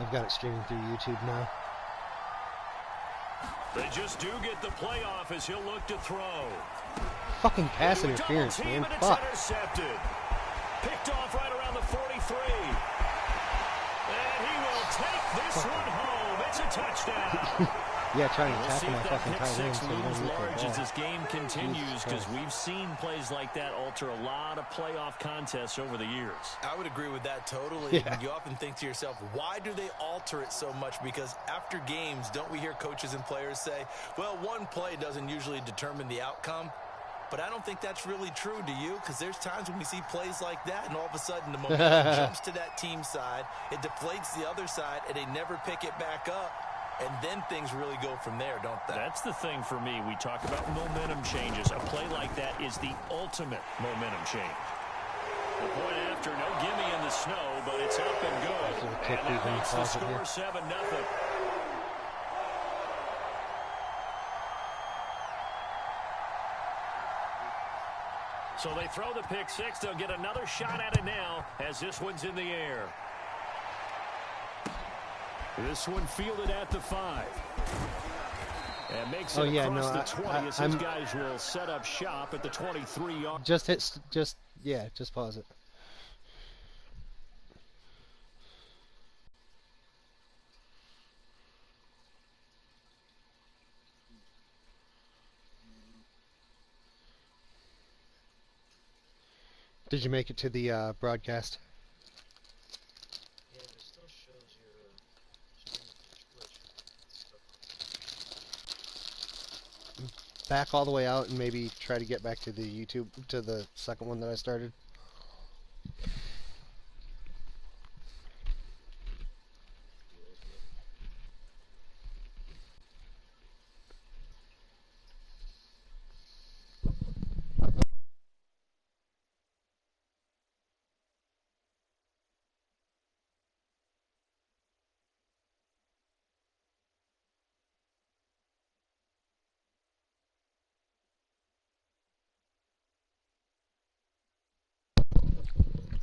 I've got it streaming through YouTube now. They just do get the playoff as he'll look to throw. Fucking pass interference, man. Fuck. Intercepted. Picked off right around the 43. And he will take this one home. It's a touchdown. Yeah, trying to tackle my fucking tight end so you don't lose lose large the as ball. this game continues, because we've seen plays like that alter a lot of playoff contests over the years. I would agree with that totally. Yeah. You often think to yourself, why do they alter it so much? Because after games, don't we hear coaches and players say, well, one play doesn't usually determine the outcome? But I don't think that's really true, do you? Because there's times when we see plays like that, and all of a sudden the momentum jumps to that team side, it deflates the other side, and they never pick it back up. And then things really go from there, don't they? That's the thing for me. We talk about momentum changes. A play like that is the ultimate momentum change. The point after, no gimme in the snow, but it's up and good. And that makes the score 7-0. So they throw the pick six. They'll get another shot at it now as this one's in the air. This one fielded at the 5. And makes it across the 20 as his guys will set up shop at the 23-yard. Just pause it. Did you make it to the broadcast? Back all the way out and maybe try to get back to the YouTube, to the second one that I started.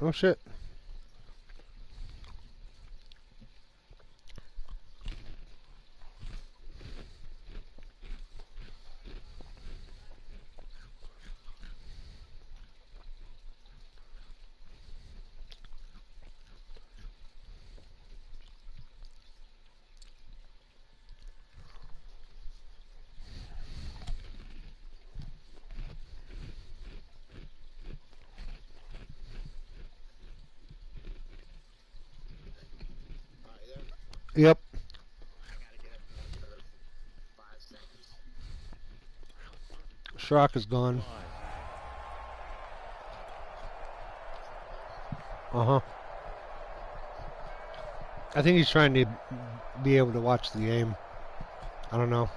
Oh shit. Yep. Schrock is gone. Uh-huh. I think he's trying to be able to watch the game. I don't know.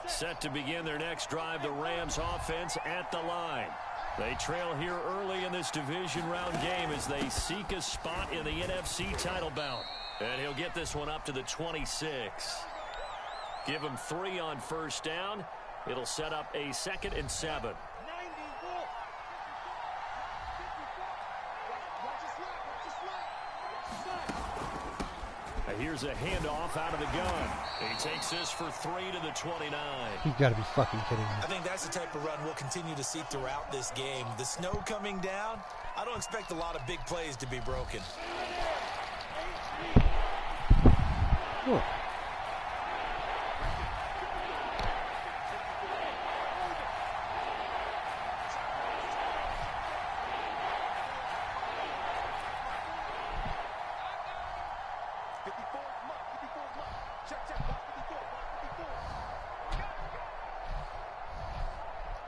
Set to begin their next drive, the Rams offense at the line. They trail here early in this division round game as they seek a spot in the NFC title bout. And he'll get this one up to the 26. Give him 3 on first down. It'll set up a 2nd and 7. Here's a handoff out of the gun. He takes this for 3 to the 29. You gotta be fucking kidding me. I think that's the type of run we'll continue to see throughout this game. The snow coming down, I don't expect a lot of big plays to be broken. Cool.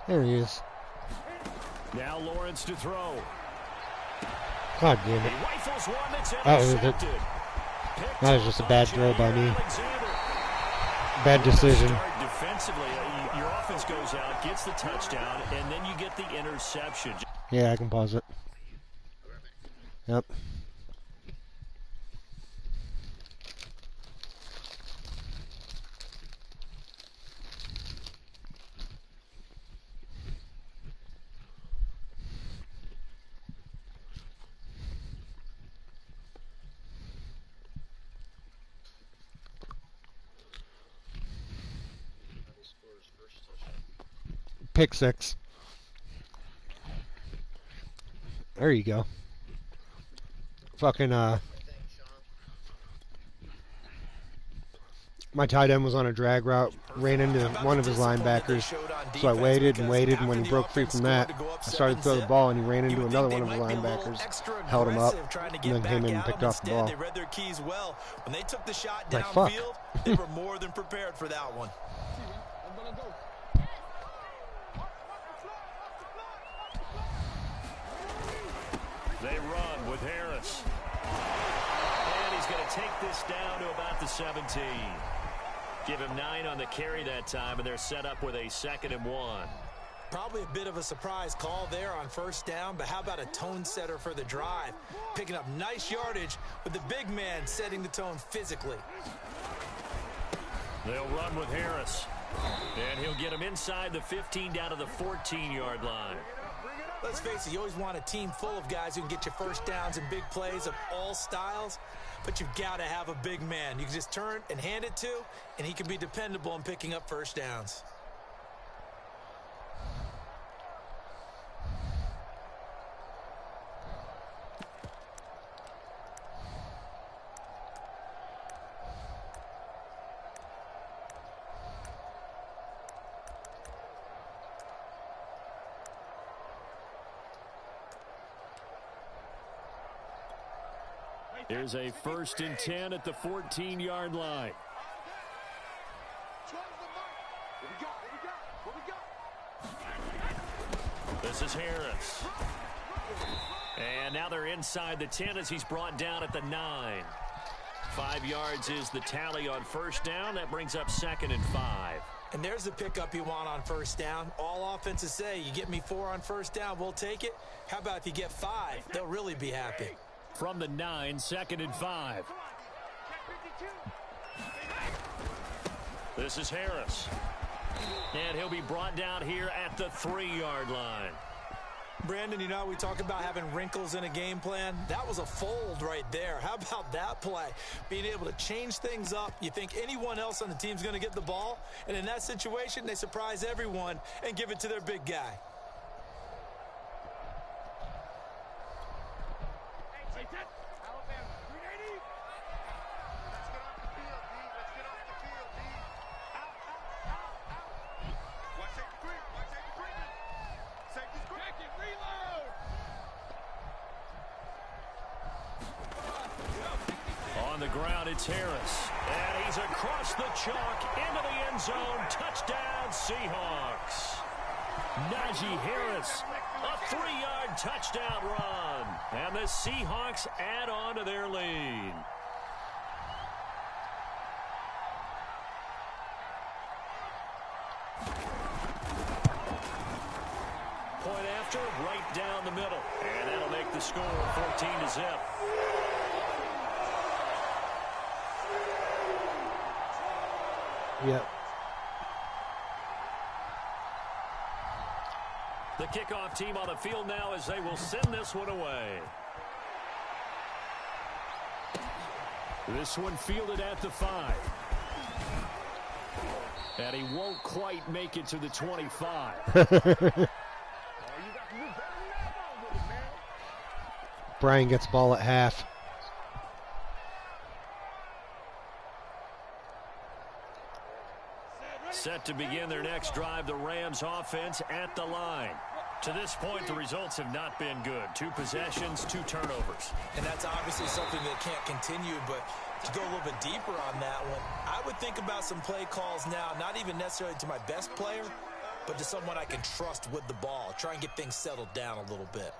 There he is. Now Lawrence to throw. God damn it. He rifles one that's intercepted. That was just a bad throw by me. Bad decision. Defensively, your offense goes out, gets the touchdown, and then you get the interception. Yeah, I can pause it. Yep. Pick 6. There you go. Fucking, my tight end was on a drag route, ran into one of his linebackers, so I waited and waited, and when he broke free from that, I started to throw the ball, and he ran into another one of his linebackers, held him up, and then came in and picked off the ball. They read their keys well. When they took the shot Like, fuck. downfield, they were more than prepared for that one. They run with Harris. And he's going to take this down to about the 17. Give him 9 on the carry that time, and they're set up with a 2nd and 1. Probably a bit of a surprise call there on first down, but how about a tone setter for the drive? Picking up nice yardage with the big man setting the tone physically. They'll run with Harris. And he'll get him inside the 15 down to the 14-yard line. Let's face it, you always want a team full of guys who can get you first downs and big plays of all styles, but you've got to have a big man you can just turn and hand it to, and he can be dependable in picking up first downs. Here's a 1st and 10 at the 14-yard line. This is Harris. And now they're inside the 10 as he's brought down at the 9. 5 yards is the tally on first down. That brings up 2nd and 5. And there's the pickup you want on first down. All offenses say, you get me 4 on first down, we'll take it. How about if you get 5? They'll really be happy. From the 9, 2nd and 5. This is Harris. And he'll be brought down here at the 3-yard line. Brandon, you know, we talk about having wrinkles in a game plan. That was a fold right there. How about that play? Being able to change things up. You think anyone else on the team's going to get the ball, and in that situation, they surprise everyone and give it to their big guy. On the ground, it's Harris. And he's across the chalk into the end zone. Touchdown, Seahawks. Najee Harris, a 3-yard touchdown run. And the Seahawks add on to their lead. Point after, right down the middle. And that'll make the score 14-0. Yep. The kickoff team on the field now as they will send this one away. This one fielded at the 5. And he won't quite make it to the 25. Brian gets ball at half. Set to begin their next drive, the Rams offense at the line. To this point, the results have not been good. 2 possessions, 2 turnovers. And that's obviously something that can't continue, but to go a little bit deeper on that one, I would think about some play calls now, not even necessarily to my best player, but to someone I can trust with the ball. Try and get things settled down a little bit.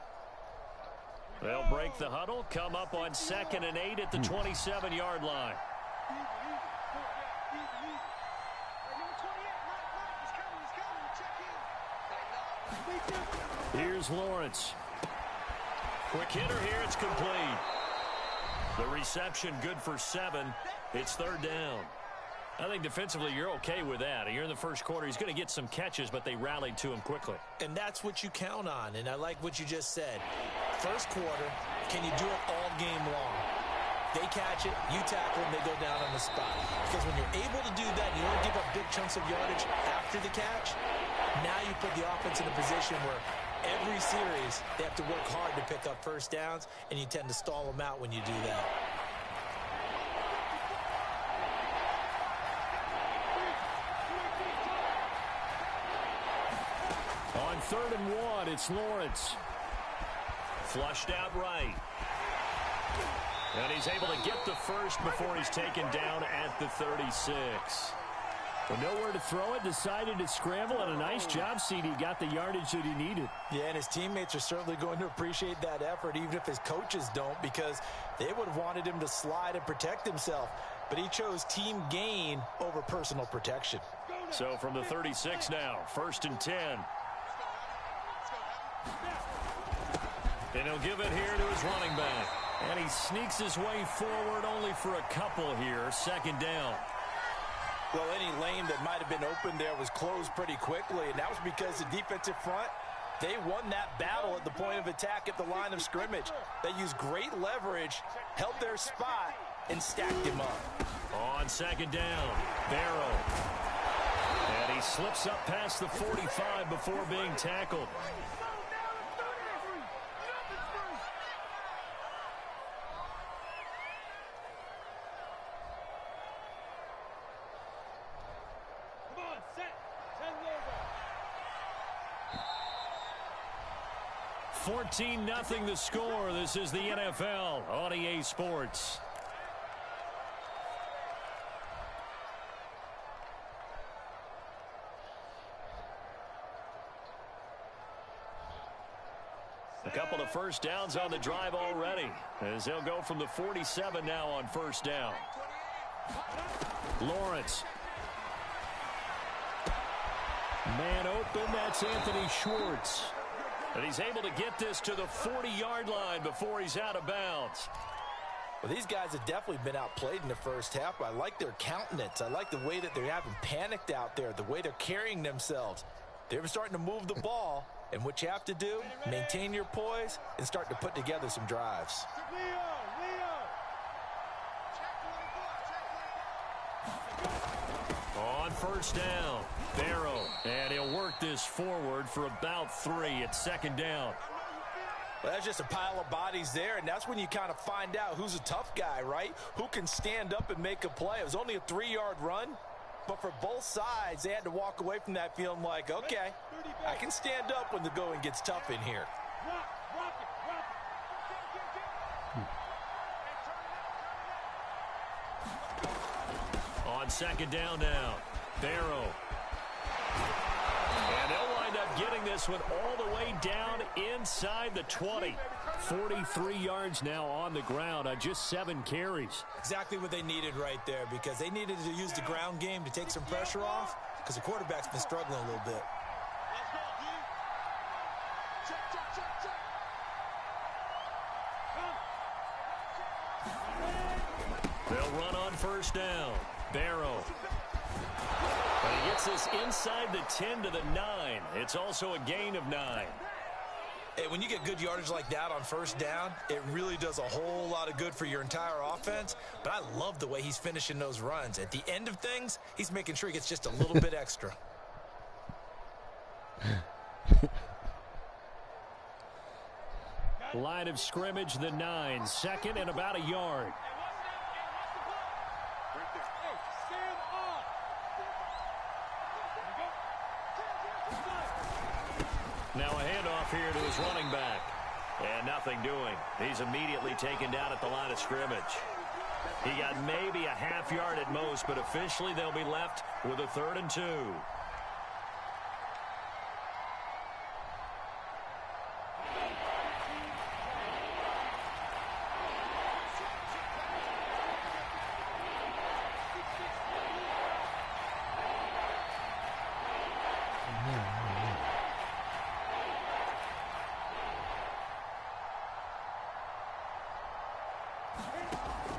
They'll break the huddle, come up on 2nd and 8 at the 27-yard line. Here's Lawrence. Quick hitter here, it's complete. The reception good for 7. It's 3rd down. I think defensively you're okay with that. You're in the first quarter. He's going to get some catches, but they rallied to him quickly. And that's what you count on, and I like what you just said. First quarter, can you do it all game long? They catch it, you tackle them, they go down on the spot. Because when you're able to do that, you don't give up big chunks of yardage after the catch, Now you put the offense in a position where every series they have to work hard to pick up first downs, and you tend to stall them out when you do that. On 3rd and 1, it's Lawrence. Flushed out right. And he's able to get the first before he's taken down at the 36. Well, nowhere to throw it, decided to scramble, and a nice job, CD. Got the yardage that he needed. Yeah, and his teammates are certainly going to appreciate that effort, even if his coaches don't, because they would have wanted him to slide and protect himself. But he chose team gain over personal protection. So from the 36 now, 1st and 10. And he'll give it here to his running back. And he sneaks his way forward only for a couple here. 2nd down. Well, any lane that might have been open there was closed pretty quickly, and that was because the defensive front, they won that battle at the point of attack at the line of scrimmage. They used great leverage, held their spot, and stacked him up. On 2nd down, Barrow. And he slips up past the 45 before being tackled. $14-0 the score. This is the NFL on EA Sports. A couple of first downs on the drive already, as they'll go from the 47 now on 1st down. Lawrence. Man open, that's Anthony Schwartz. And he's able to get this to the 40-yard line before he's out of bounds. Well, these guys have definitely been outplayed in the first half, but I like their countenance. I like the way that they haven't panicked out there, the way they're carrying themselves. They're starting to move the ball, and what you have to do, maintain your poise and start to put together some drives. On 1st down, Barrow, and he'll work this forward for about 3 at 2nd down. Well, that's just a pile of bodies there, and that's when you kind of find out who's a tough guy, right? Who can stand up and make a play. It was only a 3-yard run, but for both sides, they had to walk away from that feeling like, okay, I can stand up when the going gets tough in here. On 2nd down now, Barrow. And they'll wind up getting this one all the way down inside the 20. 43 yards now on the ground on just 7 carries. Exactly what they needed right there, because they needed to use the ground game to take some pressure off, because the quarterback's been struggling a little bit. They'll run on 1st down. Barrow. And he gets this inside the 10 to the 9. It's also a gain of 9. Hey, when you get good yardage like that on 1st down, it really does a whole lot of good for your entire offense. But I love the way he's finishing those runs. At the end of things, he's making sure he gets just a little bit extra. Line of scrimmage, the 9. 2nd and about a yard. Now a handoff here to his running back. And nothing doing. He's immediately taken down at the line of scrimmage. He got maybe a half yard at most, but officially they'll be left with a 3rd and 2.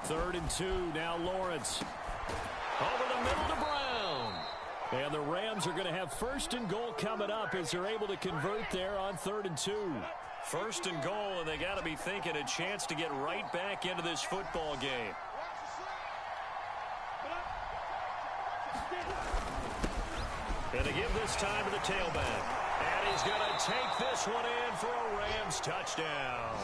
Third and 2, now Lawrence. Over the middle to Brown. And the Rams are going to have 1st and goal coming up as they're able to convert there on 3rd and 2. 1st and goal, and they got to be thinking a chance to get right back into this football game. And they give this time to the tailback. And he's going to take this one in for a Rams touchdown.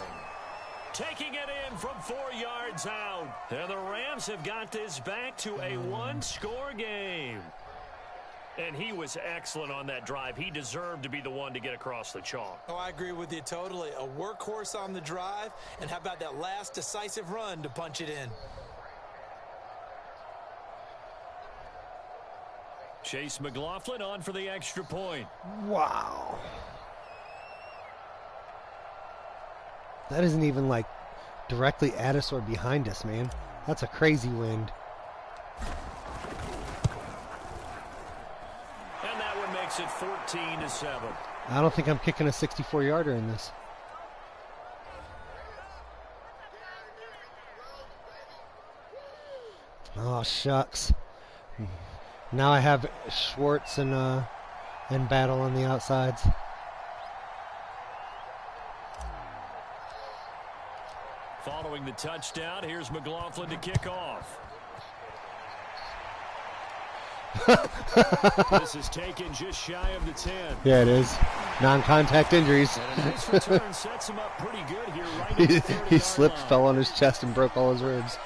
Taking it in from 4 yards out. And the Rams have got this back to a one-score game. And he was excellent on that drive. He deserved to be the one to get across the chalk. Oh, I agree with you totally. A workhorse on the drive. And how about that last decisive run to punch it in? Chase McLaughlin on for the extra point. Wow. That isn't even like directly at us or behind us, man. That's a crazy wind. And that one makes it 14-7. I don't think I'm kicking a 64-yarder in this. Oh, shucks. Now I have Schwartz and Battle on the outsides. Following the touchdown, here's McLaughlin to kick off. This is taken just shy of the 10. Yeah, it is. Non-contact injuries. And a nice return sets him up pretty good here right at the 30-yard He slipped, line. fell on his chest, and broke all his ribs.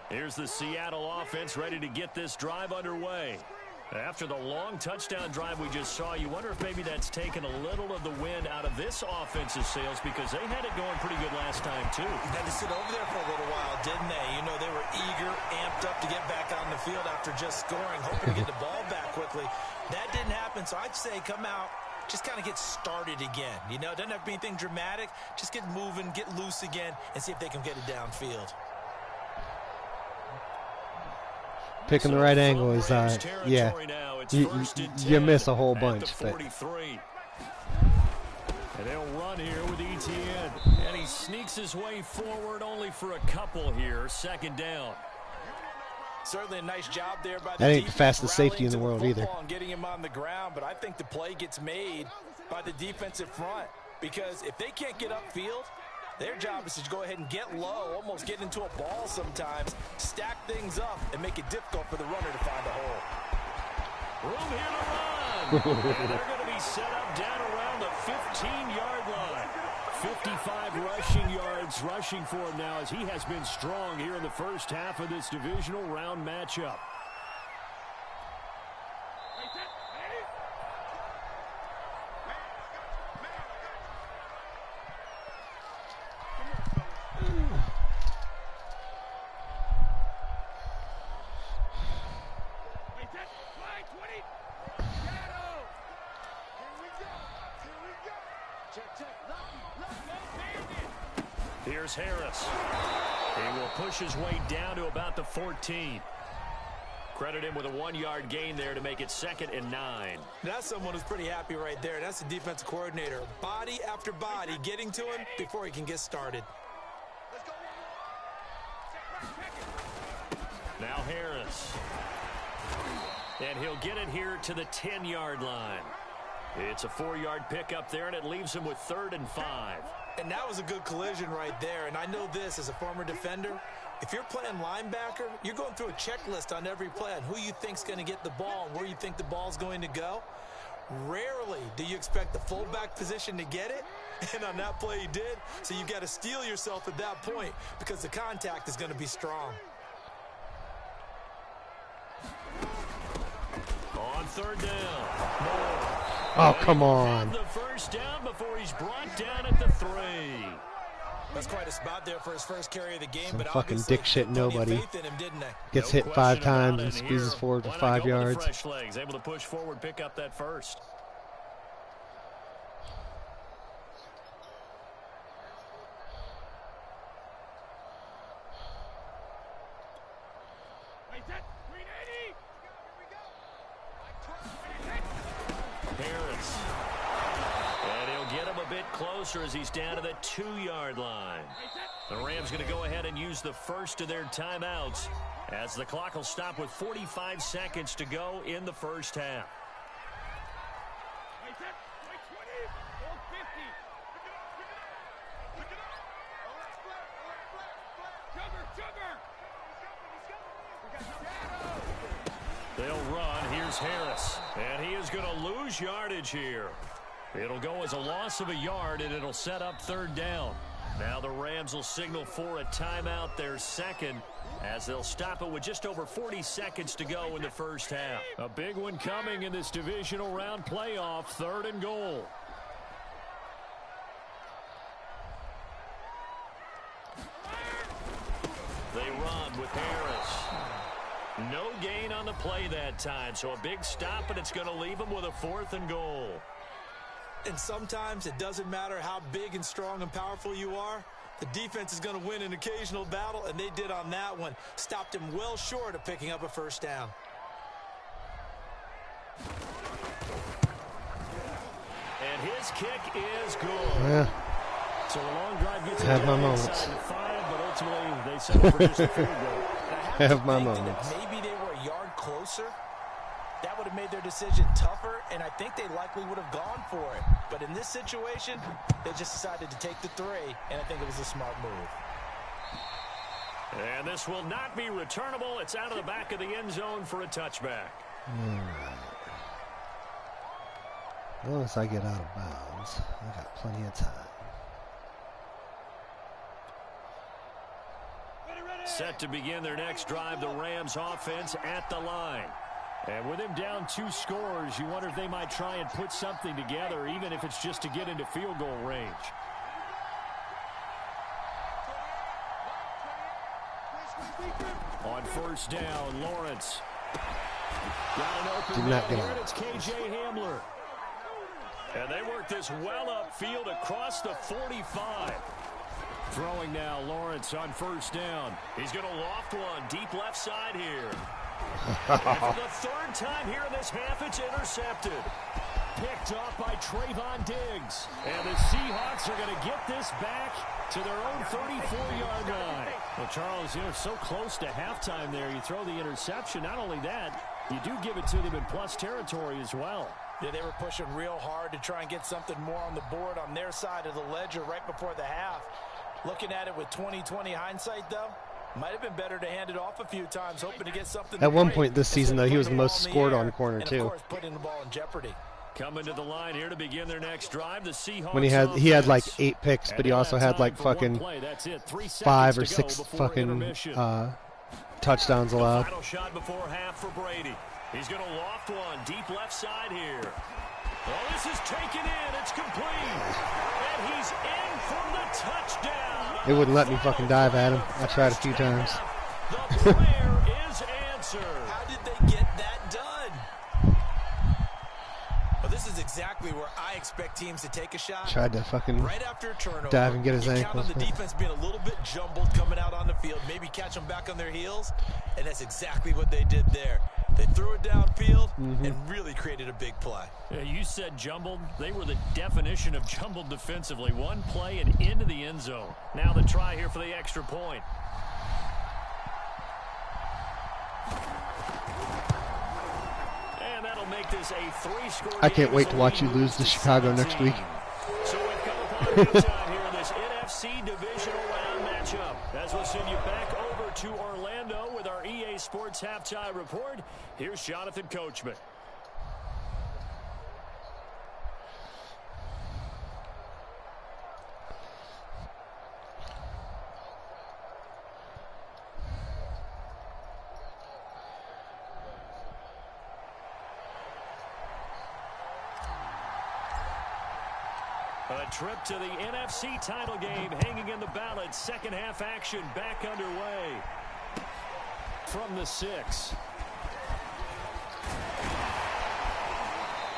Here's the Seattle offense ready to get this drive underway. After the long touchdown drive we just saw, you wonder if maybe that's taken a little of the wind out of this offensive sails, because they had it going pretty good last time, too. Had to sit over there for a little while, didn't they? You know, they were eager, amped up to get back on the field after just scoring, hoping to get the ball back quickly. That didn't happen, so I'd say come out, just kind of get started again. You know, it doesn't have to be anything dramatic. Just get moving, get loose again, and see if they can get it downfield. Picking the right angle is, yeah, you miss a whole bunch. But and they'll run here with Etienne. And he sneaks his way forward only for a couple here. Second down. Certainly a nice job there by the that ain't the defense, fastest safety in the world either. And getting him on the ground, but I think the play gets made by the defensive front, because if they can't get upfield, their job is to go ahead and get low, almost get into a ball sometimes, stack things up, and make it difficult for the runner to find a hole. Room here to run. And they're going to be set up down around the 15-yard line. 55 rushing yards rushing for him now, as he has been strong here in the first half of this divisional round matchup. Here's Harris. He will push his way down to about the 14. Credit him with a 1-yard gain there to make it 2nd and 9. That's someone who's pretty happy right there. That's the defensive coordinator. Body after body getting to him before he can get started. Now Harris. And he'll get it here to the 10-yard line. It's a 4-yard pickup there, and it leaves him with 3rd and 5. And that was a good collision right there. And I know this as a former defender. If you're playing linebacker, you're going through a checklist on every play on who you think's going to get the ball and where you think the ball's going to go. Rarely do you expect the fullback position to get it. And on that play he did. So you've got to steel yourself at that point, because the contact is going to be strong. On 3rd down. Moore. Oh, come on. The first down before he's brought down at the 3. That's quite a spot there for his first carry of the game. Some but fucking dick shit nobody. Faith in him, didn't they? Gets No hit 5 question times about and it squeezes here. forward for Why not 5 go with the yards. fresh legs, able to push forward, pick up that first. Harris. And he'll get him a bit closer as he's down to the 2-yard line. The Rams going to go ahead and use the first of their timeouts, as the clock will stop with 45 seconds to go in the first half. They'll run. Here's Harris. And he is going to lose yardage here. It'll go as a loss of a yard, and it'll set up 3rd down. Now the Rams will signal for a timeout, their second, as they'll stop it with just over 40 seconds to go in the first half. A big one coming in this divisional round playoff, 3rd and goal. They run with Harris. No gain on the play that time, so a big stop, and it's going to leave them with a 4th and goal. And sometimes it doesn't matter how big and strong and powerful you are. The defense is going to win an occasional battle, and they did on that one. Stopped him well short of picking up a 1st down. And his kick is good. Yeah. So a long drive gets Have my moments. inside the 5, but ultimately they settle for just a field goal. Have my moments. Maybe they were a yard closer. That would have made their decision tougher, and I think they likely would have gone for it. But in this situation, they just decided to take the 3, and I think it was a smart move. And this will not be returnable. It's out of the back of the end zone for a touchback. All right. Once I get out of bounds, I got plenty of time. Set to begin their next drive, the Rams offense at the line. And with him down 2 scores, you wonder if they might try and put something together, even if it's just to get into field goal range. On 1st down, Lawrence. Got an open Did not get man, it. it's KJ Hamler. And they work this well upfield across the 45. Throwing now, Lawrence on 1st down. He's going to loft one deep left side here. And for the 3rd time here in this half, it's intercepted. Picked off by Trayvon Diggs. And the Seahawks are going to get this back to their own 34-yard line. Well, Charles, so close to halftime there. You throw the interception. Not only that, you do give it to them in plus territory as well. Yeah, they were pushing real hard to try and get something more on the board on their side of the ledger right before the half. Looking at it with 20/20 hindsight, though, might have been better to hand it off a few times, hoping to get something. At one point this season, though, he was the most scored on corner, too. Of course, putting the ball in jeopardy. Coming to the line here to begin their next drive, the Seahawks. When he had like 8 picks, but he also had like fucking 5 or 6 fucking touchdowns allowed. Final shot before half for Brady. He's going to loft one deep left side here. Oh, this is taken in. It's complete. And he's in for the touchdown. They wouldn't let me fucking dive at him. I tried a few times. The prayer is answered. How did they get that done? Well, this is exactly where I expect teams to take a shot. Tried to fucking right after a turnover, dive and get his ankles. Count on the defense being a little bit jumbled coming out on the field, maybe catch them back on their heels, and that's exactly what they did there. They threw it downfield and really created a big play. Yeah, you said jumbled. They were the definition of jumbled defensively. One play and into the end zone. Now the try here for the extra point. And that'll make this a 3-score game. I can't wait to watch you lose to Chicago next week. So we've come upon halftime here in this NFC divisional round matchup. As we'll send you back over to Orlando with our EA Sports Halftime Report. Here's Jonathan Coachman. A trip to the NFC title game hanging in the balance. Second half action back underway from the 6.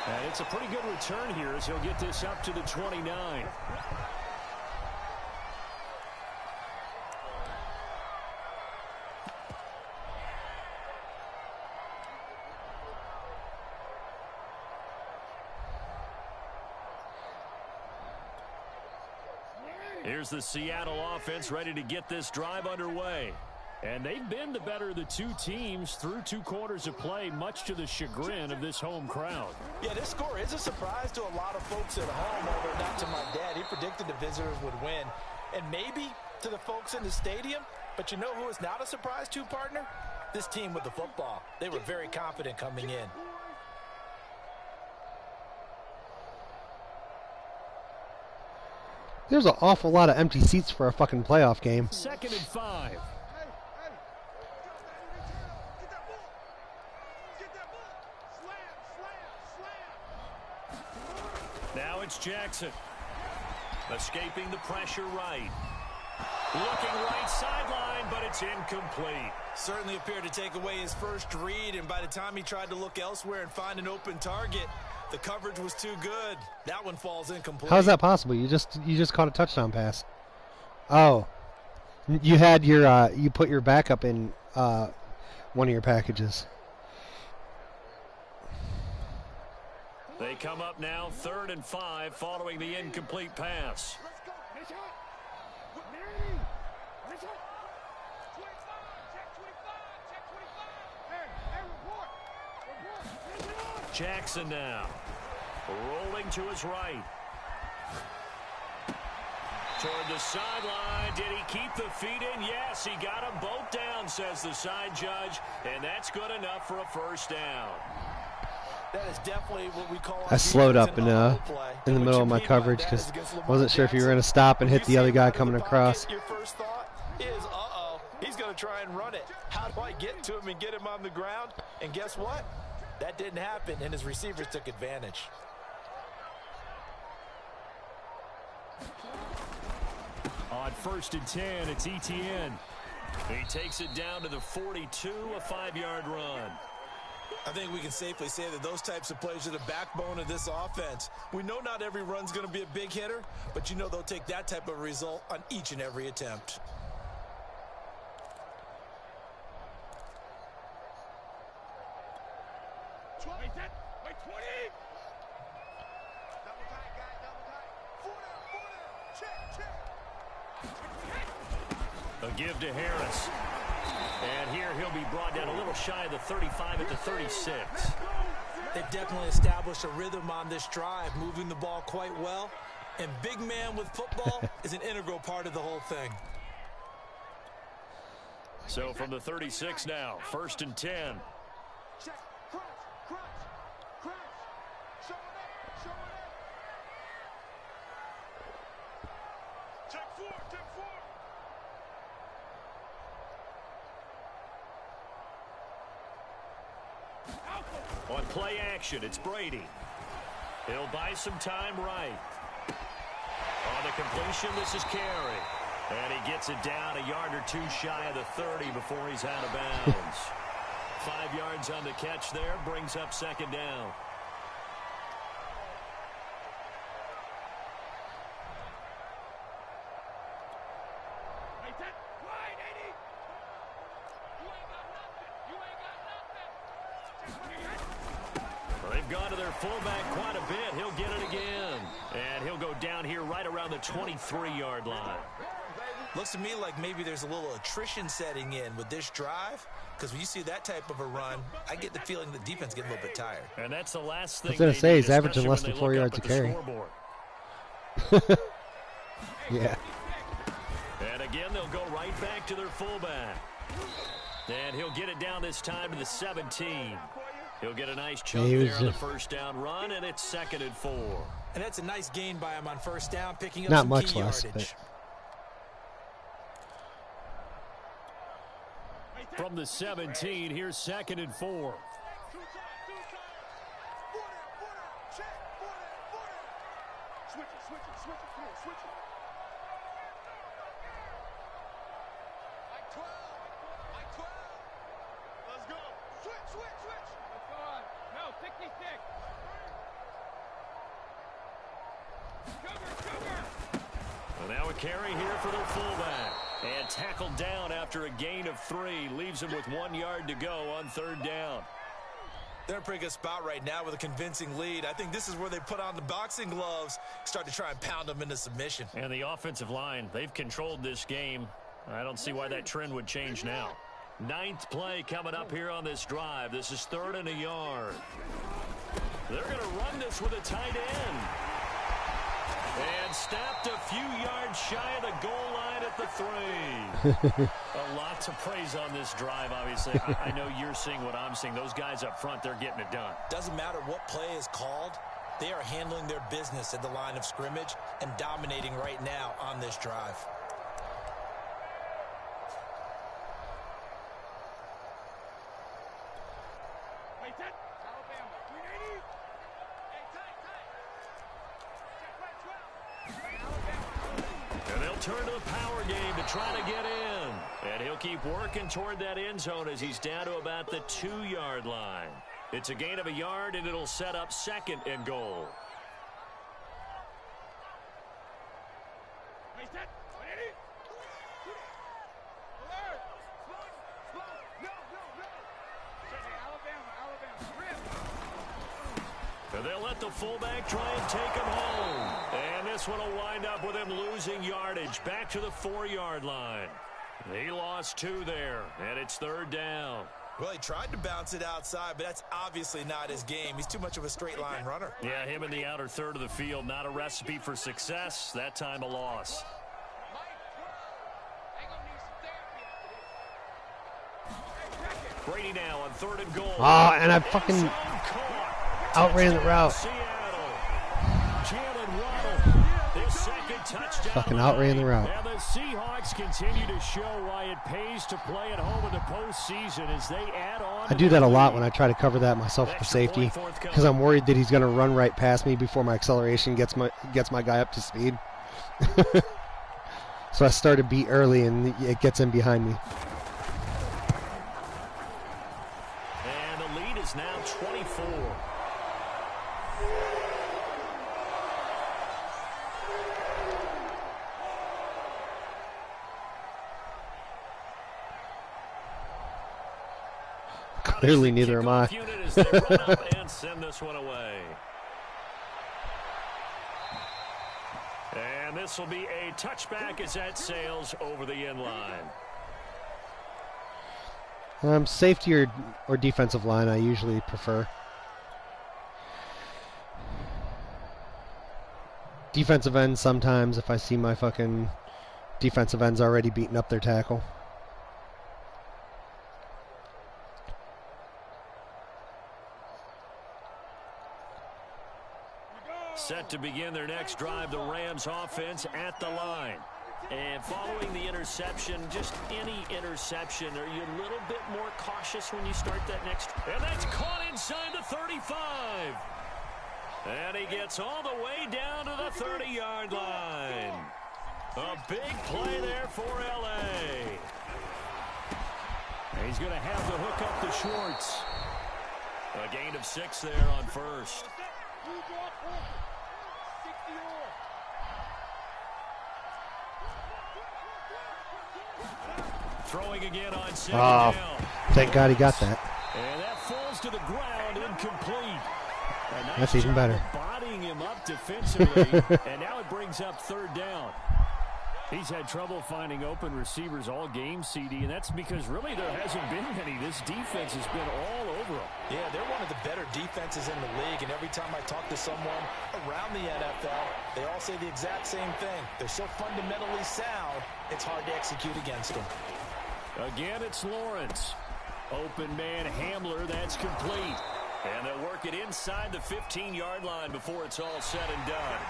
And it's a pretty good return here as he'll get this up to the 29. Here's the Seattle offense ready to get this drive underway. And they've been the better of the two teams through 2 quarters of play, much to the chagrin of this home crowd. Yeah, this score is a surprise to a lot of folks at home, although not to my dad. He predicted the visitors would win. And maybe to the folks in the stadium, But you know who is not a surprise to, partner? This team with the football. They were very confident coming in. There's an awful lot of empty seats for a fucking playoff game. 2nd and 5. Now it's Jackson. Escaping the pressure right. Looking right sideline, but it's incomplete. Certainly appeared to take away his first read, and by the time he tried to look elsewhere and find an open target, the coverage was too good. That one falls incomplete. How's that possible? You just caught a touchdown pass. Oh, you had your you put your backup in one of your packages. They come up now 3rd and 5 following the incomplete pass. Jackson now. Rolling to his right. Toward the sideline. Did he keep the feet in? Yes, he got them both down, says the side judge. And that's good enough for a first down. That is definitely what we call. I slowed up in the middle of my coverage because I wasn't sure if you were going to stop and hit the other guy coming across. Your first thought is, he's going to try and run it. How do I get to him and get him on the ground? And guess what? That didn't happen, and his receivers took advantage. On 1st and 10, it's Etienne. He takes it down to the 42, a 5-yard run. I think we can safely say that those types of plays are the backbone of this offense. We know not every run's going to be a big hitter, but you know they'll take that type of result on each and every attempt. A give to Harris. And here he'll be brought down a little shy of the 35 at the 36. They've definitely established a rhythm on this drive, moving the ball quite well. And big man with football is an integral part of the whole thing. So from the 36 now, 1st and 10. On play action, it's Brady. He'll buy some time right. On the completion, this is Carey. And he gets it down a yard or two shy of the 30 before he's out of bounds. 5 yards on the catch there, brings up 2nd down. They've gone to their fullback quite a bit. He'll get it again. And he'll go down here right around the 23-yard line. Looks to me like maybe there's a little attrition setting in with this drive. Because when you see that type of a run, I get the feeling the defense getting a little bit tired. And that's the last thing I was going to say, he's averaging less than 4 yards a carry. Yeah. And again, they'll go right back to their fullback. And he'll get it down this time to the 17. He'll get a nice chunk there on the first down run, and it's 2nd and 4. And that's a nice gain by him on first down, picking up not some much key less, yardage. From the 17, here's 2nd and 4. Carry here for their fullback. And tackled down after a gain of 3. Leaves him with 1 yard to go on 3rd down. They're in a pretty good spot right now with a convincing lead. I think this is where they put on the boxing gloves, start to try and pound them into submission. And the offensive line, they've controlled this game. I don't see why that trend would change now. 9th play coming up here on this drive. This is 3rd and a yard. They're going to run this with a tight end. And snapped a few yards shy of the goal line at the 3. A lot to praise on this drive, obviously. I know you're seeing what I'm seeing. Those guys up front, they're getting it done. Doesn't matter what play is called. They are handling their business at the line of scrimmage and dominating right now on this drive. And they'll turn to the power game to try to get in. And he'll keep working toward that end zone as he's down to about the 2-yard line. It's a gain of a yard, and it'll set up 2nd and goal. And they'll let the fullback try and take him home. And this one will wind up with him losing yardage back to the 4-yard line. He lost 2 there, and it's 3rd down. Well, he tried to bounce it outside, but that's obviously not his game. He's too much of a straight-line runner. Yeah, him in the outer third of the field, not a recipe for success. That time a loss. Brady now on 3rd and goal. Oh, and I fucking outran the route. Fucking outran the route. And the Seahawks continue to show why it pays to play at home in the postseason as they add on. I do that a lot when I try to cover that myself for safety because I'm worried that he's going to run right past me before my acceleration gets my guy up to speed. So I start a beat early and it gets in behind me. And the lead is now 24. Clearly, neither am I. They run up and send this one away. And this will be a touchback as that sails over the end line. Safety or defensive line, I usually prefer. Defensive end sometimes if I see my fucking defensive ends already beating up their tackle. Set to begin their next drive, the Rams offense at the line. And following the interception, just any interception, are you a little bit more cautious when you start that next? And that's caught inside the 35. And he gets all the way down to the 30-yard line. A big play there for L.A. And he's going to have to hook up to Schwartz. A gain of 6 there on first. Throwing again on 2nd down. Thank God he got that. And that falls to the ground, incomplete. Nice. That's even better. Bodying him up defensively, and now it brings up 3rd down. He's had trouble finding open receivers all game, CD, and that's because really there hasn't been any. This defense has been all over them. Yeah, they're one of the better defenses in the league, and every time I talk to someone around the NFL, they all say the exact same thing. They're so fundamentally sound, it's hard to execute against them. Again, it's Lawrence. Open man Hamler, that's complete. And they'll work it inside the 15-yard line before it's all said and done.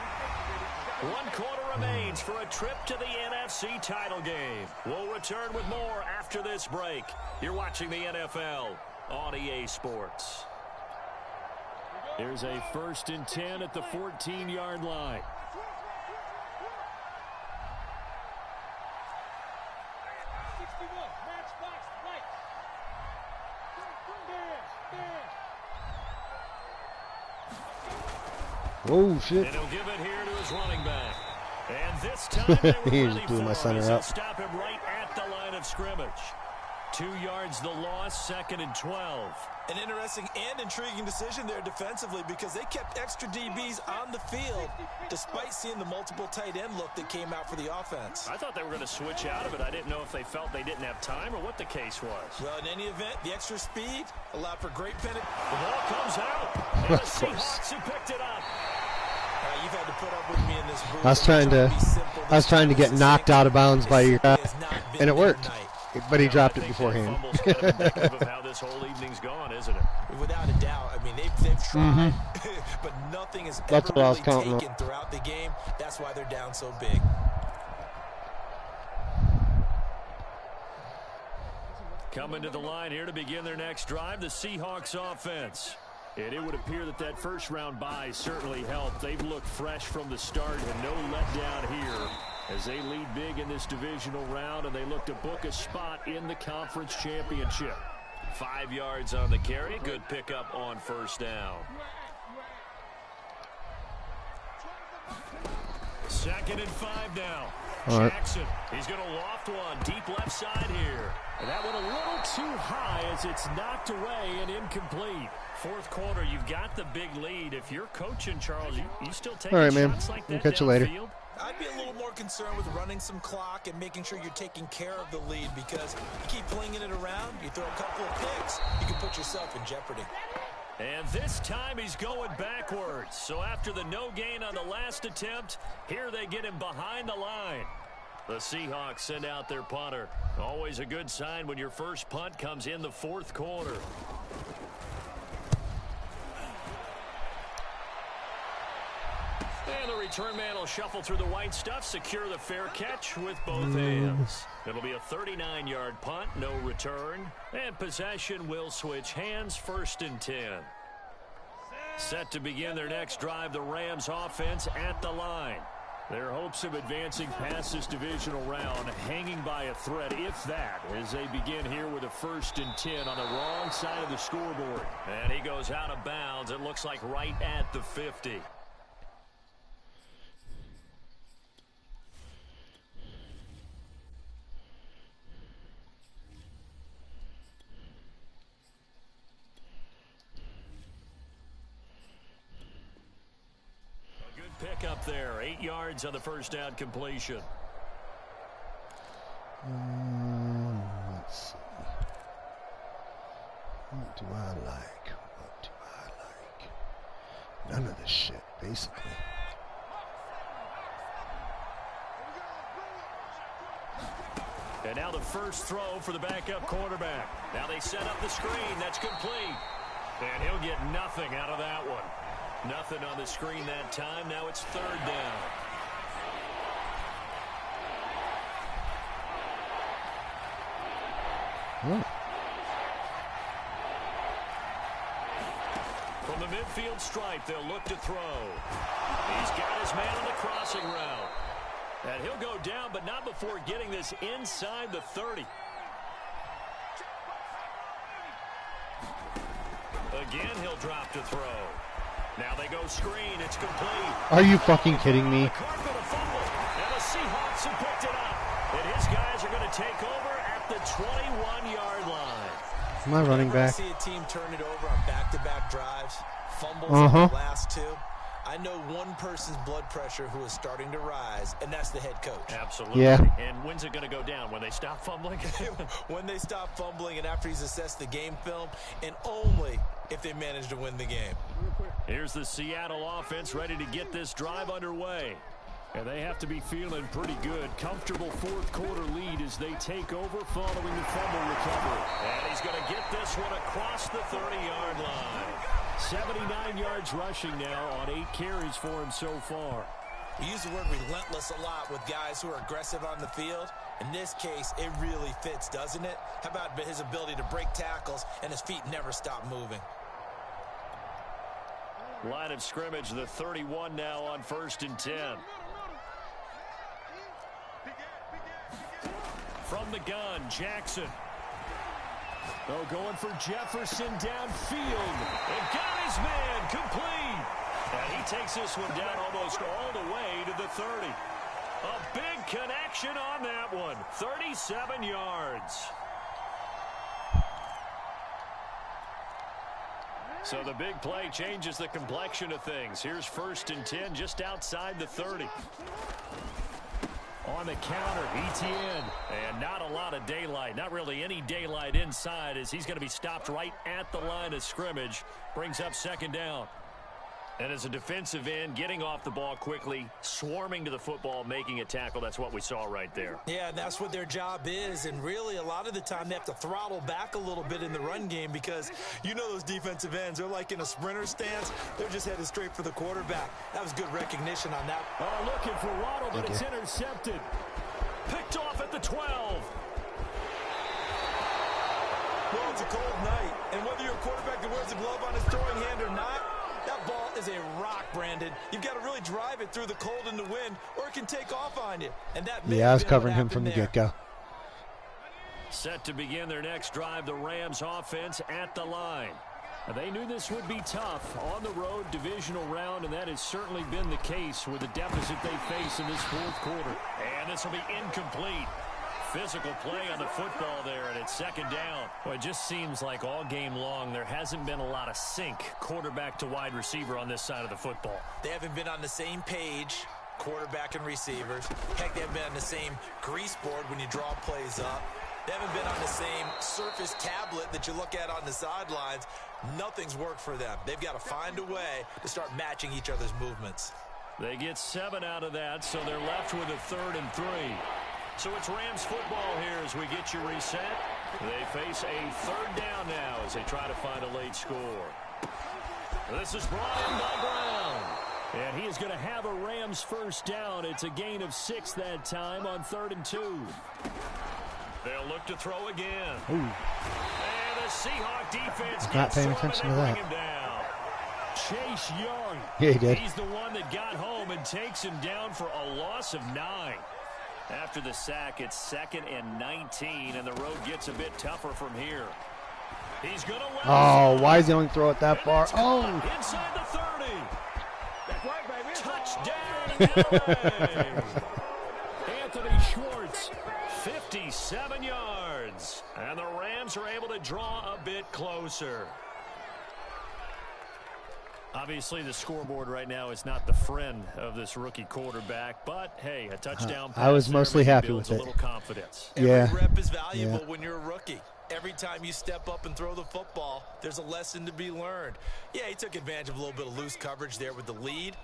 1 quarter remains for a trip to the NFC title game. We'll return with more after this break. You're watching the NFL on EA Sports. Here's a 1st and 10 at the 14-yard line. Oh, shit. And he'll give it here to his running back. And this time they were he ready just blew my for center him up. stop him right at the line of scrimmage. 2 yards the loss, 2nd and 12. An interesting and intriguing decision there defensively because they kept extra DBs on the field despite seeing the multiple tight end look that came out for the offense. I thought they were going to switch out of it. I didn't know if they felt they didn't have time or what the case was. Well, in any event, the extra speed allowed for great penetration. The ball comes out, and the Seahawks have picked it up. You've had to put up with me in this booth. I was trying to get knocked out of bounds by your guy, and it worked. But he dropped it beforehand. Of how this whole evening's gone, isn't it? Without a doubt. I mean, they've tried, but nothing has ever really taken throughout the game. That's why they're down so big. Coming to the line here to begin their next drive, the Seahawks offense. And it would appear that that first-round bye certainly helped. They've looked fresh from the start and no letdown here as they lead big in this divisional round, and they look to book a spot in the conference championship. 5 yards on the carry. Good pickup on first down. Second and 5 now. Jackson, he's going to loft one deep left side here. And that one a little too high as it's knocked away and incomplete. Fourth quarter, you've got the big lead. If you're coaching, Charles, you still take shots like that. We'll catch you later. I'd be a little more concerned with running some clock and making sure you're taking care of the lead, because you keep flinging it around, you throw a couple of picks, you can put yourself in jeopardy. And this time he's going backwards. So after the no gain on the last attempt, here they get him behind the line. The Seahawks send out their punter. Always a good sign when your first punt comes in the fourth quarter. And the return man will shuffle through the white stuff, secure the fair catch with both hands. It'll be a 39-yard punt, no return. And possession will switch hands, 1st and 10. Set to begin their next drive, the Rams offense at the line. Their hopes of advancing past this divisional round hanging by a thread, if that, as they begin here with a 1st and 10 on the wrong side of the scoreboard. And he goes out of bounds. It looks like right at the 50. Pick up there, 8 yards on the first down completion. Let's see. What do I like? What do I like? None of this shit, basically. And now the first throw for the backup quarterback. Now they set up the screen. That's complete. And he'll get nothing out of that one. Nothing on the screen that time. Now it's 3rd down. From the midfield stripe, they'll look to throw. He's got his man on the crossing route. And he'll go down, but not before getting this inside the 30. Again, he'll drop to throw. Now they go screen. It's complete. Are you fucking kidding me? Carpet a fumble. And the Seahawks have picked it up. And his guys are going to take over at the 21-yard line. My running back. I see a team turn it over on back-to-back drives, fumbles on the last two. I know one person's blood pressure who is starting to rise, and that's the head coach. Absolutely. Yeah. And when's it going to go down? When they stop fumbling? When they stop fumbling and after he's assessed the game film, and only if they manage to win the game. Here's the Seattle offense ready to get this drive underway. And they have to be feeling pretty good. Comfortable fourth quarter lead as they take over following the fumble recovery. And he's going to get this one across the 30-yard line. 79 yards rushing now on 8 carries for him so far. We use the word relentless a lot with guys who are aggressive on the field. In this case, it really fits, doesn't it? How about his ability to break tackles and his feet never stop moving? Line of scrimmage, the 31 now on 1st and 10. From the gun, Jackson. Oh, going for Jefferson downfield. And got his man complete. And he takes this one down almost all the way to the 30. A big connection on that one. 37 yards. So the big play changes the complexion of things. Here's 1st and 10 just outside the 30. On the counter, Etienne. And not a lot of daylight. Not really any daylight inside as he's going to be stopped right at the line of scrimmage. Brings up 2nd down. And as a defensive end, getting off the ball quickly, swarming to the football, making a tackle, that's what we saw right there. Yeah, and that's what their job is. And really, a lot of the time, they have to throttle back a little bit in the run game because you know those defensive ends, they're like in a sprinter stance. They're just headed straight for the quarterback. That was good recognition on that. Looking for Waddle, but it's intercepted. Picked off at the 12. Well, it's a cold night, and whether you're a quarterback that wears a glove on his throwing hand or not, that ball is a rock, Brandon. You've got to really drive it through the cold and the wind, or it can take off on you. And that I was covering him from the get-go. Set to begin their next drive, the Rams offense at the line. They knew this would be tough on the road, divisional round, and that has certainly been the case with the deficit they face in this fourth quarter. And this will be incomplete. Physical play on the football there, and it's second down. Well, it just seems like all game long there hasn't been a lot of sync quarterback to wide receiver on this side of the football. They haven't been on the same page, quarterback and receivers. Heck, they haven't been on the same grease board when you draw plays up. They haven't been on the same surface tablet that you look at on the sidelines. Nothing's worked for them. They've got to find a way to start matching each other's movements. They get 7 out of that, so they're left with a 3rd and 3. So it's Rams football here as we get you reset. They face a 3rd down now as they try to find a late score. This is brought in by Brown. And he is going to have a Rams first down. It's a gain of 6 that time on 3rd and 2. They'll look to throw again. Ooh. And the Seahawk defense not paying gets attention to bring that. him down. Chase Young. Yeah, he did. He's the one that got home and takes him down for a loss of 9. After the sack, it's 2nd and 19, and the road gets a bit tougher from here. He's going to why is he only throw it that far? Inside the 30. Touchdown, LA. Anthony Schwartz, 57 yards. And the Rams are able to draw a bit closer. Obviously, the scoreboard right now is not the friend of this rookie quarterback, but hey, a touchdown pass. I was mostly happy with a it. little confidence. Yeah. Every rep is valuable when you're a rookie. Every time you step up and throw the football, there's a lesson to be learned. Yeah, he took advantage of a little bit of loose coverage there with the lead,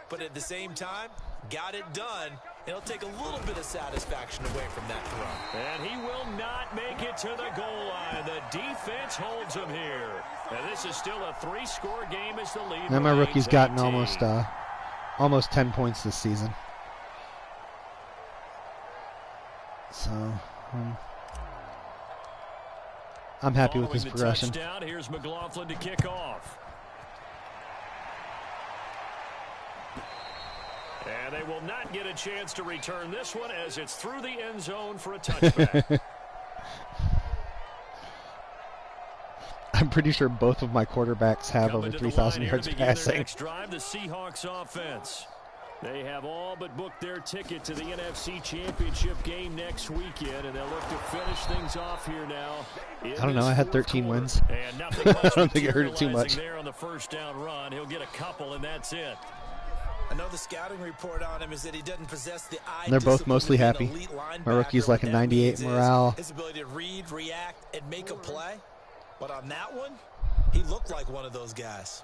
but at the same time, got it done. It'll take a little bit of satisfaction away from that throw. And he will not make it to the goal line. The defense holds him here. And this is still a 3-score game as the lead. Now my rookie's 18. gotten almost 10 points this season. So I'm happy with his progression. Touchdown, here's McLaughlin to kick off. And they will not get a chance to return this one as it's through the end zone for a touchback. I'm pretty sure both of my quarterbacks have over 3,000 yards passing. Next drive, the Seahawks offense. They have all but booked their ticket to the NFC Championship game next weekend, and they'll look to finish things off here now. I don't know. I had 13 wins. And nothing I don't think I heard it too much. There on the first down run, he'll get a couple, and that's it. I know the scouting report on him is that he doesn't possess the eye. And they're both mostly happy. My rookie's like a 98 morale. His ability to read, react, and make a play. But on that one, he looked like one of those guys.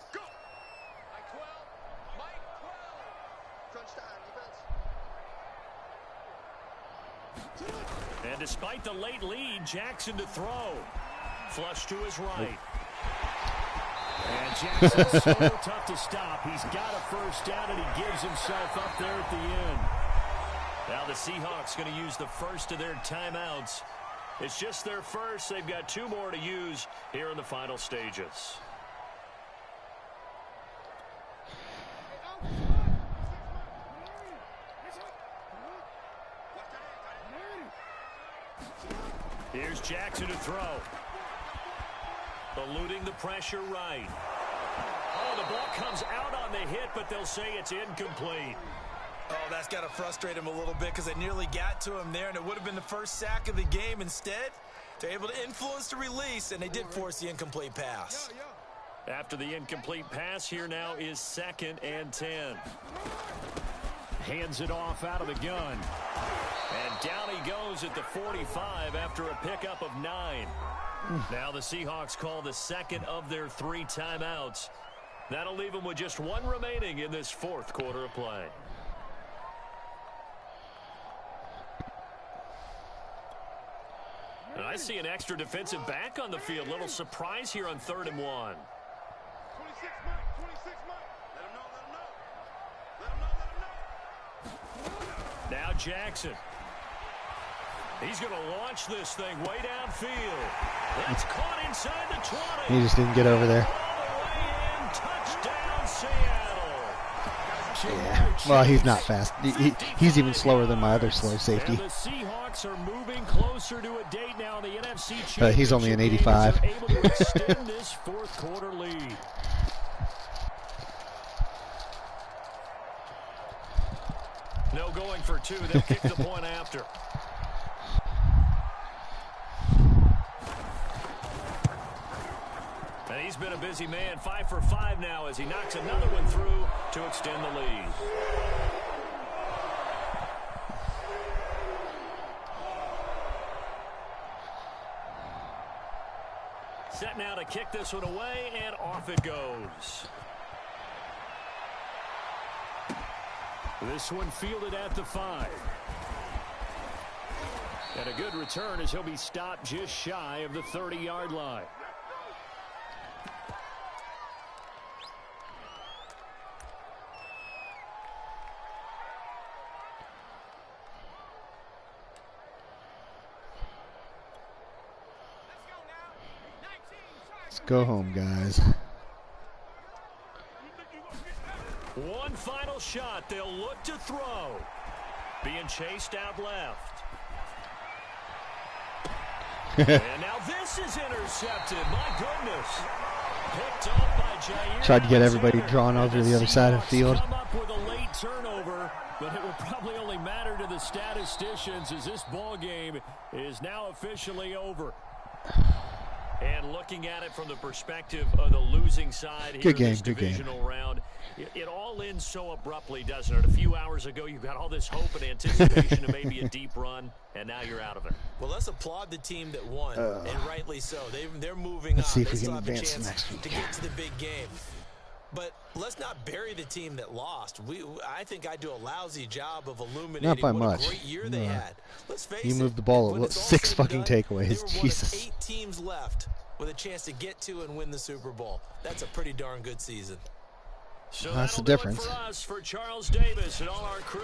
And despite the late lead, Jackson to throw. Flush to his right. And Jackson's so tough to stop. He's got a first down, and he gives himself up there at the end. Now the Seahawks going to use the first of their timeouts. It's just their first. They've got 2 more to use here in the final stages. Here's Jackson to throw. Eluding the pressure right. Oh, the ball comes out on the hit, but they'll say it's incomplete. Oh, that's got to frustrate him a little bit because they nearly got to him there, and it would have been the first sack of the game. Instead, they're able to influence the release, and they did force the incomplete pass. After the incomplete pass, here now is 2nd and 10. Hands it off out of the gun. And down he goes at the 45 after a pickup of 9. Now the Seahawks call the second of their 3 timeouts. That'll leave them with just one remaining in this fourth quarter of play. And I see an extra defensive back on the field. Little surprise here on 3rd and 1. 26, Mike. 26, Mike. Let him know. Now Jackson. He's going to launch this thing way downfield. That's caught inside the 20. He just didn't get over there. All the way in. Touchdown, Seattle. Yeah. Well, he's not fast. He's even slower than my other slow safety. And the Seahawks are moving closer to a date now in the NFC Championship. But he's only an 85. They're able to extend this fourth quarter lead. No going for two. They'll kick the point after. And he's been a busy man. 5 for 5 now as he knocks another one through to extend the lead. Set now to kick this one away, and off it goes. This one fielded at the 5. And a good return as he'll be stopped just shy of the 30-yard line. Let's go home, guys. One final shot. They'll look to throw. Being chased out left. And now this is intercepted. My goodness. Picked off by Jair. Tried to get everybody drawn over to the other side of the field. Come up with a late turnover, but it will probably only matter to the statisticians as this ball game is now officially over. And looking at it from the perspective of the losing side here in this divisional round, it all ends so abruptly, doesn't it? A few hours ago, you got all this hope and anticipation of maybe a deep run, and now you're out of it. Well, let's applaud the team that won, and rightly so. They're moving Let's on. see if they we still can have a advance chance next week. to get to the big game. But let's not bury the team that lost. I think I do a lousy job of illuminating Not by what much. a great year they had. Let's face You it, moved the ball when it's all 6 said and fucking done, takeaways. they were Jesus. one of 8 teams left with a chance to get to and win the Super Bowl. That's a pretty darn good season. So That's the that'll do it difference. for us, for Charles Davis and all our crew.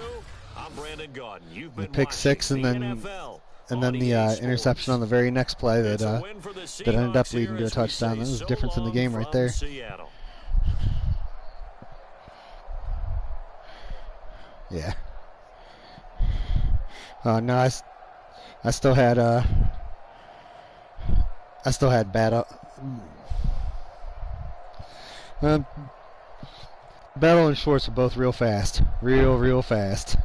I'm Brandon Gaudin. You've been Pick 6 and watching then the NFL the on EA interception Sports. on the very next play It's a that win for the ended up Seahawks leading to here a as we touchdown. say That was so the difference in the long game right from there. Seattle. Yeah. No, I still had Battle and Schwartz are both real fast. Real fast.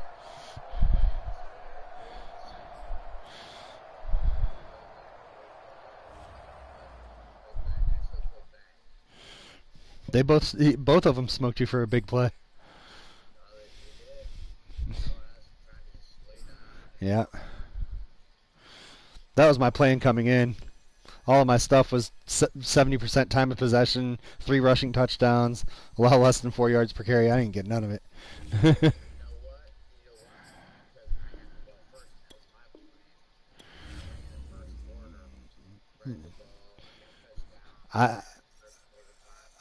Both of them smoked you for a big play. Yeah. That was my plan coming in. All of my stuff was 70% time of possession, 3 rushing touchdowns, a lot less than 4 yards per carry. I didn't get none of it.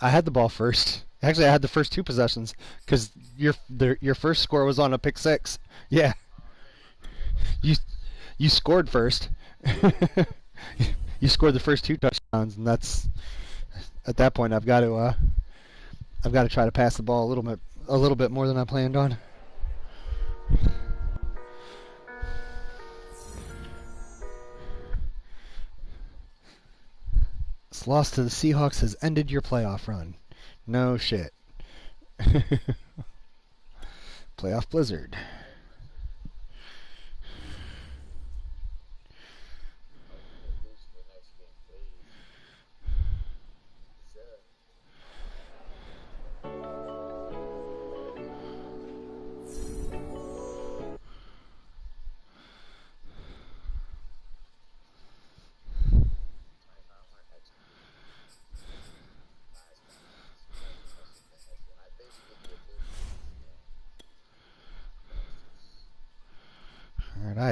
I had the ball first. Actually, I had the first 2 possessions because your first score was on a pick 6. Yeah. You scored first. You scored the first 2 touchdowns, and that's at that point I've got to try to pass the ball a little bit more than I planned on. This loss to the Seahawks has ended your playoff run. No shit. Playoff blizzard.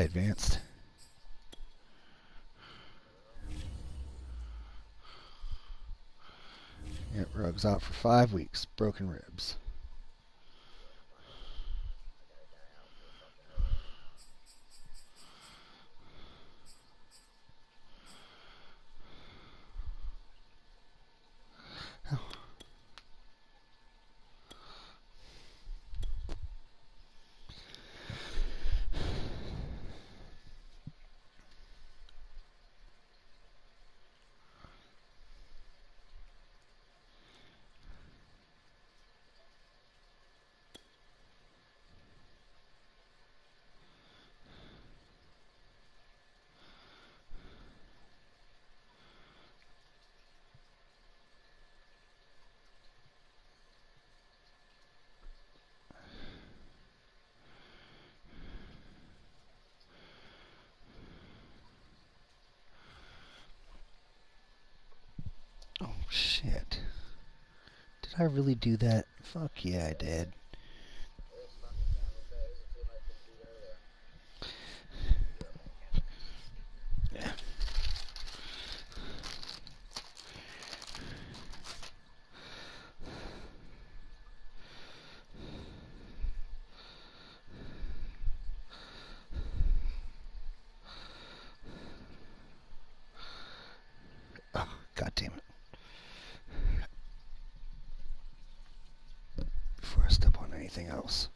I advanced. Yep, Ruggs out for 5 weeks. Broken ribs. Oh, shit. Did I really do that? Fuck yeah, I did. Yeah. Oh, God damn it. Before I step on anything else.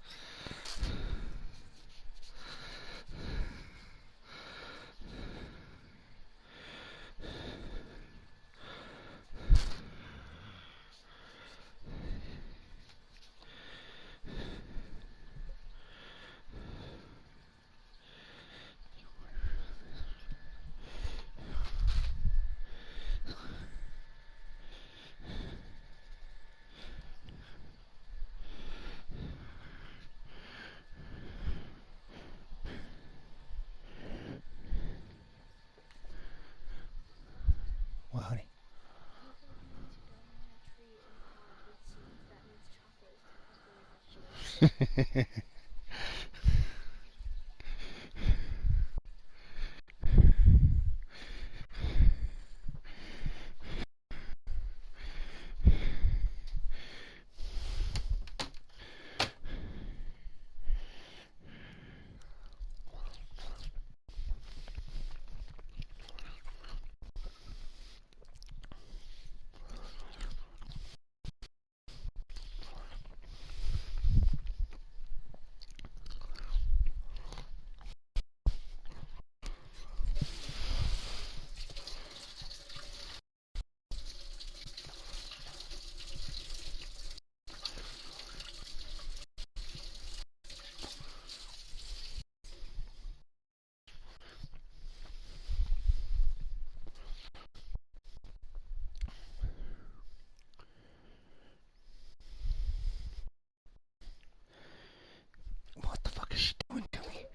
Well, honey. What the fuck is she doing to me?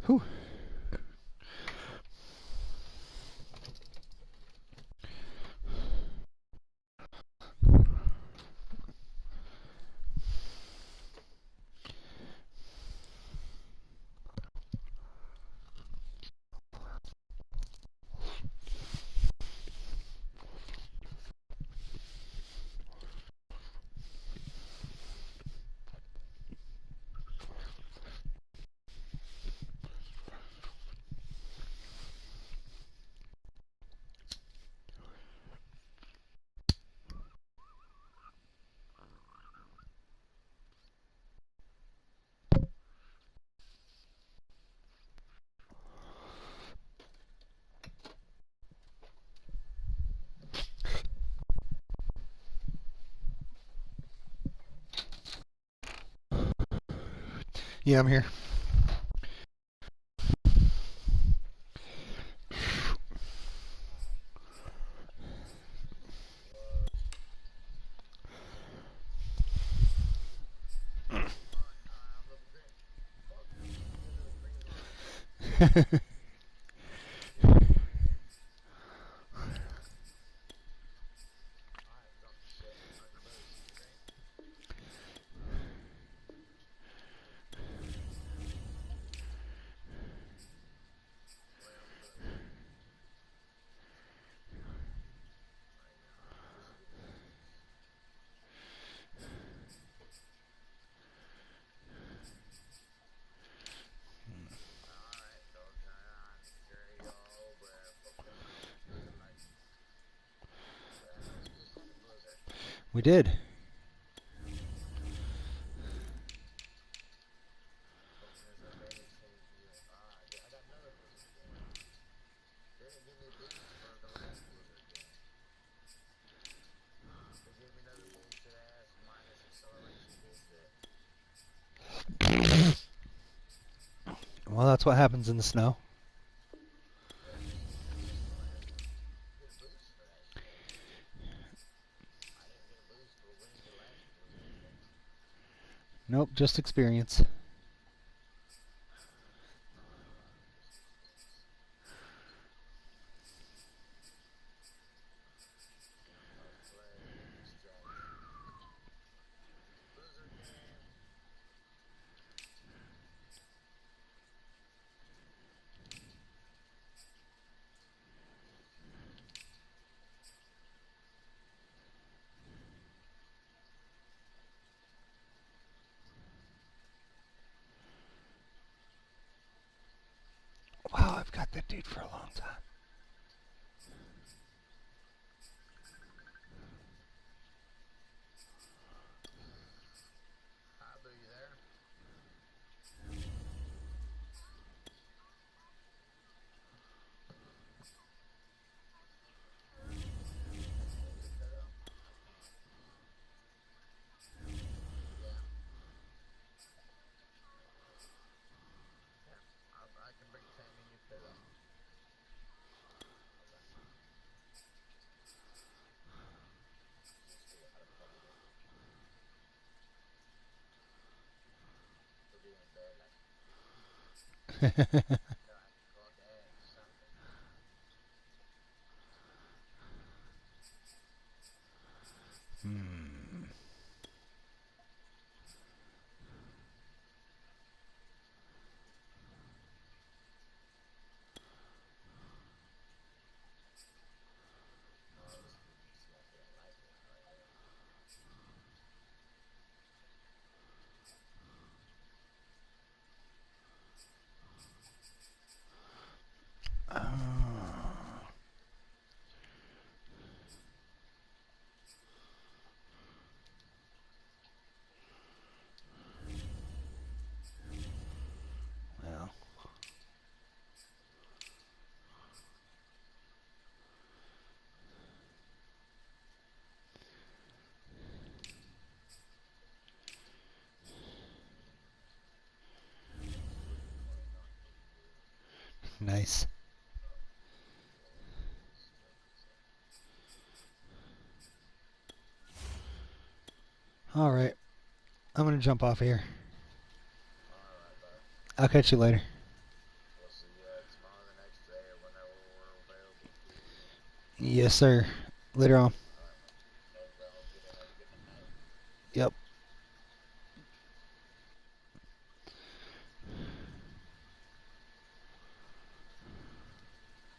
Whew. Yeah, I'm here. We did. Well, that's what happens in the snow. Nope, just experience. Wow, I've got that dude for a long time. Well, nice. All right, I'm gonna jump off here. I'll catch you later. Yes, sir. Later on. Yep.